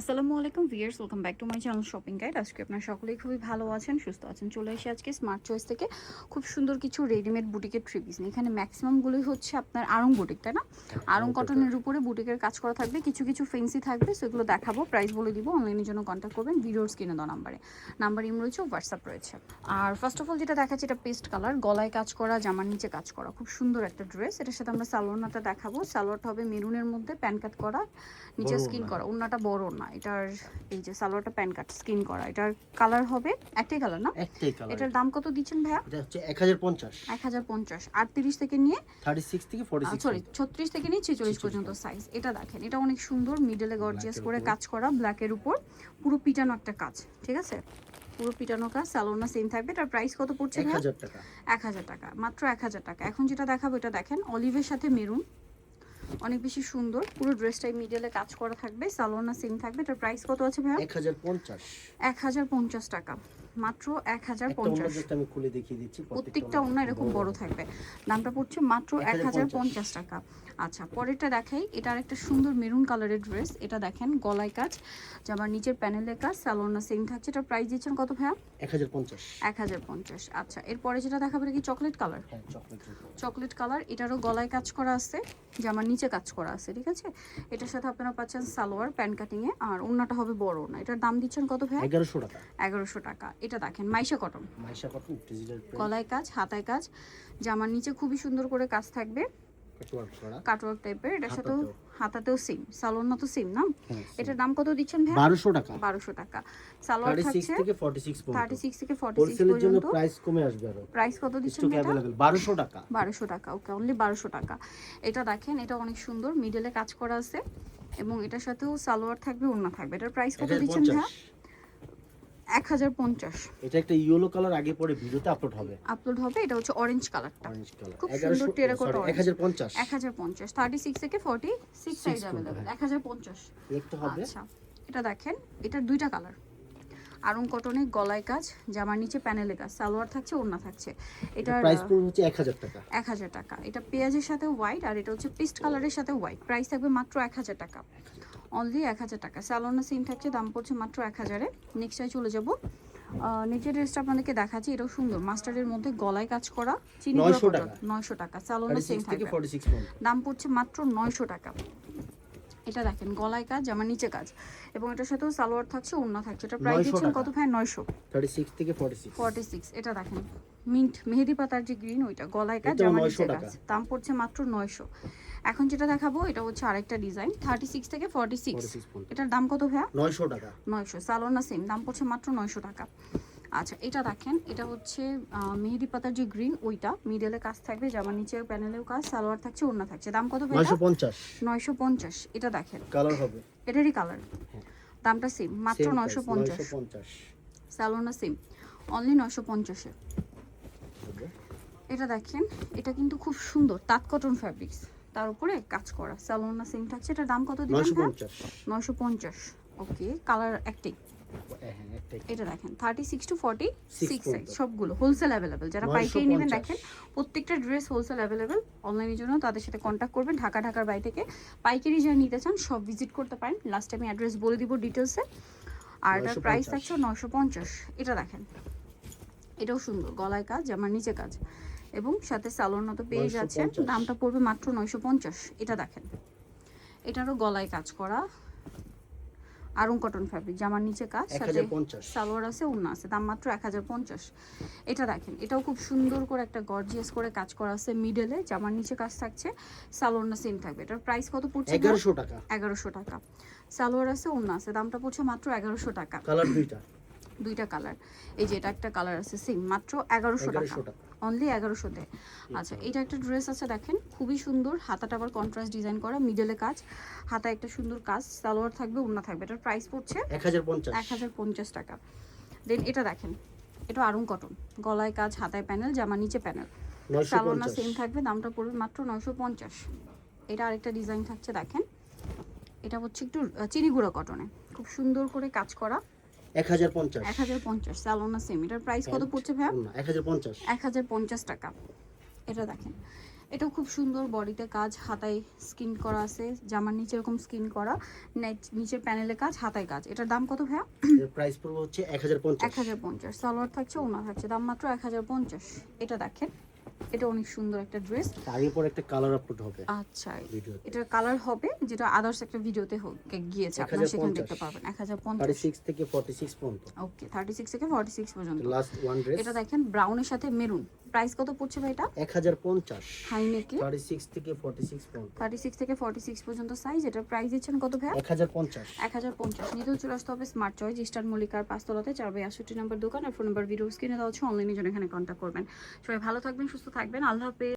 আসসালামু আলাইকুম viewers, welcome back to my channel shopping guide. আজকে আপনারা সকলেই খুবই ভালো আছেন, সুস্থ আছেন। চলে এসে আজকে স্মার্ট চয়েস থেকে খুব সুন্দর কিছু রেডিমেড বুটিকের থ্রি পিস নিয়ে। এখানে ম্যাক্সিমামগুলোই হচ্ছে আপনার আড়ং বুটিক, তাই না? আড়ং কটনের উপরে বুটিকের কাজ করা থাকবে, কিছু কিছু ফেন্সি থাকবে, সেগুলো দেখাবো, প্রাইস বলে দিব। অনলাইনের জন্য কন্ট্যাক্ট করবেন ভিডিওর স্ক্রিনে দেওয়া নাম্বার ইম রয়েছে, হোয়াটসঅ্যাপ রয়েছে। আর ফার্স্ট অফ অল যেটা দেখাচ্ছি, এটা পেস্ট কালার, গলায় কাজ করা, জামার নিচে কাজ করা, খুব সুন্দর একটা ড্রেস। এটার সাথে আমরা সালোয়ারটা দেখাবো। সালোয়ারটা হবে মেরুনের মধ্যে, প্যান কাট করা, নিচে স্কিন করা, ওন্নাটা বড় না। এটার এই যে সালোয়ারটা প্যান কাট স্কিন করা, এটার কালার হবে একটাই কালার না? একটাই কালার। এটার দাম কত দিচ্ছেন ভাইয়া? এটা হচ্ছে 1050 1050। 38 থেকে নিয়ে 36 থেকে 46, সরি 36 থেকে নিয়ে 46 পর্যন্ত সাইজ। এটা দেখেন, এটা অনেক সুন্দর, মিডলে গর্জিয়াস করে কাজ করা, ব্ল্যাকের উপর পুরো পিটানো একটা কাজ, ঠিক আছে? পুরো পিটানো কাজ, সালোয়ার সেম থাকবে। এটার প্রাইস কত পড়ছে? 1000 টাকা। 1000 টাকা, মাত্র 1000 টাকা। এখন যেটা দেখাবো, এটা দেখেন, অলিভের সাথে মেরুন, অনেক বেশি সুন্দর। পুরো ড্রেসটাই মিডলে কাজ করা থাকবে, সালোয়ার সেম থাকবে। এটার প্রাইস কত আছে ভাইয়া? 1050। 1050 টাকা, মাত্র 1050। আমি খুলে দেখিয়ে দিচ্ছি, প্রত্যেকটা ওন্না এরকম বড় থাকবে। দামটা পড়ছে মাত্র 1050 টাকা। আচ্ছা, পরেরটা দেখাই। এটা আরেকটা সুন্দর মেরুন কালারের ড্রেস। এটা দেখেন, গলায় কাজ, জামার নিচের প্যানেলের কাজ, সালোয়ার সেম থাকছে। এটার প্রাইস দিচ্ছেন কত ভাইয়া? 1050। 1050। আচ্ছা, এরপরে যেটা দেখাবো, এটা কি চকলেট কালার? হ্যাঁ, চকলেট কালার। এটারও গলায় কাজ করা আছে, জামার নিচে কাজ করা আছে, ঠিক আছে? এটার সাথে আপনারা পাচ্ছেন সালোয়ার প্যান কাটিং এ, আর ওন্নাটা হবে বড় ওন্না। এটার দাম দিচ্ছেন কত ভাই? 1100 টাকা। 1100 টাকা। এটা দেখেন, মাইশা কটন, ডিজিটাল প্রিন্ট, গলায় কাজ, হাতায় কাজ, জামার নিচে খুবই সুন্দর করে কাজ থাকবে, কাটওয়ার্ক করা, কাটওয়ার্ক টাইপের। এটার সাথে হাতাতেও সেম, সালোয়ার না তো সেম না? এটার দাম কত দিচ্ছেন ভাই? 1200 টাকা। 1200 টাকা। সালোয়ার থাকছে 36 থেকে 46 পর্যন্ত। 36 থেকে 46 হোলসেলের জন্য পর্যন্ত। প্রাইস কমে আসবে আরো। প্রাইস কত দিচ্ছেন স্টক এটা? अवेलेबल 1200 টাকা। 1200 টাকা, ওকে, অনলি 1200 টাকা। এটা দেখেন, এটা অনেক সুন্দর, মিডলে কাজ করা আছে, এবং এটার সাথেও সালোয়ার থাকবে, ওন্না থাকবে। এটার প্রাইস কত দিচ্ছেন ভাই? 1050। এটা একটা ইয়েলো কালার, আগে পরে ভিডিওতে আপলোড হবে। এটা হচ্ছে অরেঞ্জ কালারটা, অরেঞ্জ কালার। খুব সুন্দর টেরাকোটা। 1050। 1050, 36 থেকে 46 সাইজ अवेलेबल। 1050 দেখতে হবে। আচ্ছা, এটা দেখেন, এটার দুইটা কালার, আরং কটনে, গলায় কাজ, জামার নিচে প্যানেলে কাজ, সালোয়ার থাকছে, ওন্না থাকছে। এটার প্রাইস পড়বে হচ্ছে 1000 টাকা। 1000 টাকা। এটা পেঁয়াজের সাথে হোয়াইট, আর এটা হচ্ছে পিস্ট কালারের সাথে হোয়াইট। প্রাইস থাকবে মাত্র 1000 টাকা, অনলি 1000 টাকা। সালোয়ার সেম থাকছে, দাম পড়ছে মাত্র 1000-এ। নেক্সটে চলে যাব। নিচের ড্রেসটা আপনাদেরকে দেখাচ্ছি, এটাও সুন্দর, মাস্টার্ডের মধ্যে গলায় কাজ করা, চিনি গুঁড়া কটন, 900 টাকা। সালোয়ার সেম থাকবে, দাম পড়ছে মাত্র 900 টাকা। এটা দেখেন, গলায় কাজ, জামার নিচে কাজ, এবং এটার সাথেও সালোয়ার থাকছে, ওন্না থাকছে। এটা প্রাইস দিচ্ছেন কত ভাই? 900। 36 থেকে 46। এটা দেখেন, মিন্ট মেহেদি পাতার যে গ্রিন, ওইটা গলায় কাজ, জামার নিচে কাজ, দাম পড়ছে মাত্র 900। এখন যেটা দেখাবো, এটা হচ্ছে আরেকটা ডিজাইন, 36 থেকে 46। এটার দাম কত ভাইয়া? 900 টাকা। 900। সালোয়ার সেম, দাম পড়ছে মাত্র 900 টাকা। আচ্ছা, এটা দেখেন, এটা হচ্ছে মেহেদি পাতার যে গ্রিন, ওইটা মিডলে কাজ থাকবে, জামার নিচে প্যানেলেও কাজ, সালোয়ার থাকছে, ওন্না থাকছে। দাম কত ভাই? 950। 950। এটা দেখেন, কালার হবে, এটারই কালার, দামটা সেম, মাত্র 950। 950। সালোয়ার সেম, অনলি 950-এ। এটা দেখেন, এটা কিন্তু খুব সুন্দর, তাঁত কটন ফ্যাব্রিক্স, তার উপরে কাজ করা, সালোয়ার সেম থাকছে। এটার দাম কত দিবেন? 950। 950। ওকে, কালার একটাই। এটা দেখেন, 36 to 46 সাইজ, সবগুলো হোলসেল अवेलेबल। যারা পাইকারি নেবেন, দেখেন প্রত্যেকটা ড্রেস হোলসেল अवेलेबल। অনলাইনের জন্য তাদের সাথে কন্ট্যাক্ট করবেন, ঢাকার বাইরে থেকে পাইকারি যারা নিতে চান সব ভিজিট করতে পারেন। লাস্ট আমি অ্যাড্রেস বলে দিব ডিটেলসে। আর এটার প্রাইস থাকছে 950। এটা দেখেন, এটাও সুন্দর, গলায় কাজ, জামার নিচে কাজ, এবং সাথে সালোয়ার মতো পেয়ে যাচ্ছেন। দামটা পড়বে মাত্র 950। এটা দেখেন, এটারও গলায় কাজ করা, আরং কটন ফ্যাব্রিক, জামার নিচে কাজ, সাথে সালোয়ার আছে, ওন্না আছে, দাম মাত্র 1050। এটা দেখেন, এটাও খুব সুন্দর করে একটা গর্জিয়াস করে কাজ করা আছে, মিডলে জামার নিচে কাজ থাকছে, সালোয়ার না সেম থাকবে। এটার প্রাইস কত পড়ছে? 1100 টাকা। 1100 টাকা। সালোয়ার আছে, ওন্না আছে, দামটা পড়ছে মাত্র 1100 টাকা। কালার দুইটা কালার, এই যে এটা একটা কালার আছে সেম, মাত্র 1100 টাকা, অনলি 1100-তে। আচ্ছা, এটা একটা ড্রেস আছে, দেখেন খুবই সুন্দর, হাতাটা আবার কন্ট্রাস্ট ডিজাইন করা, মিডলে কাজ, হাতা একটা সুন্দর কাজ, সালোয়ার থাকবে, ওন্না থাকবে। এটার প্রাইস পড়ছে 1050 টাকা। দেন এটা দেখেন, এটা আরং কটন, গলায় কাজ, হাতায় প্যানেল, জামা নিচে প্যানেল, সালোয়ার সেম থাকবে, দামটা পড়বে মাত্র 950। এটা আরেকটা ডিজাইন থাকছে, দেখেন এটা হচ্ছে একটু চিনি গুঁড়া কটনে, খুব সুন্দর করে কাজ করা, 1050। সালোনা সেম। এটার প্রাইস কত পড়ছে ভাই? 1050 টাকা। এটা দেখেন, এটাও খুব সুন্দর, বডিতে কাজ, হাতায় স্কিন করা আছে, জামার নিচে এরকম স্কিন করা, নিচের প্যানেলে কাজ, হাতায় কাজ। এটার দাম কত ভাইয়া? এর প্রাইস পড়বে হচ্ছে 1050। 1050। সালোয়ার থাকছে, ওনা থাকছে, দাম মাত্র 1050। এটা দেখেন, এটা অনেক সুন্দর একটা ড্রেস। আগে পরে একটা কালার আপলোড হবে আচ্ছা, ভিডিওতে। এটার কালার হবে, যেটা আদার্স একটা ভিডিওতে গিয়েছে, আপনারা সেখানে দেখতে পারবেন। 1050, 36 থেকে 46 পর্যন্ত। ওকে, 36 থেকে 46 পর্যন্ত। Last one dress. এটা দেখেন ব্রাউনের সাথে মেরুন। প্রাইস কত পড়ছে ভাই এটা? 1050। হাই নেকে 36 থেকে 46 পর্যন্ত। 36 থেকে 46 পর্যন্ত সাইজ। এটার প্রাইস দিচ্ছেন কত ভাইয়া? 1050। 1050। নিতেও চলে আসতে হবে স্মার্ট চয়েস, ইস্টার্ন মল্লিকার 5 তলাতে, 4/68 নম্বর দোকান। আর ফোন নাম্বার ভিডিও স্ক্রিনে দেওয়া হচ্ছে, অনলাইনে জন্য এখানে কন্ট্যাক্ট করবেন। সবাই ভালো থাকবেন, সুস্থ থাকবেন, আল্লাহ হাফেজ।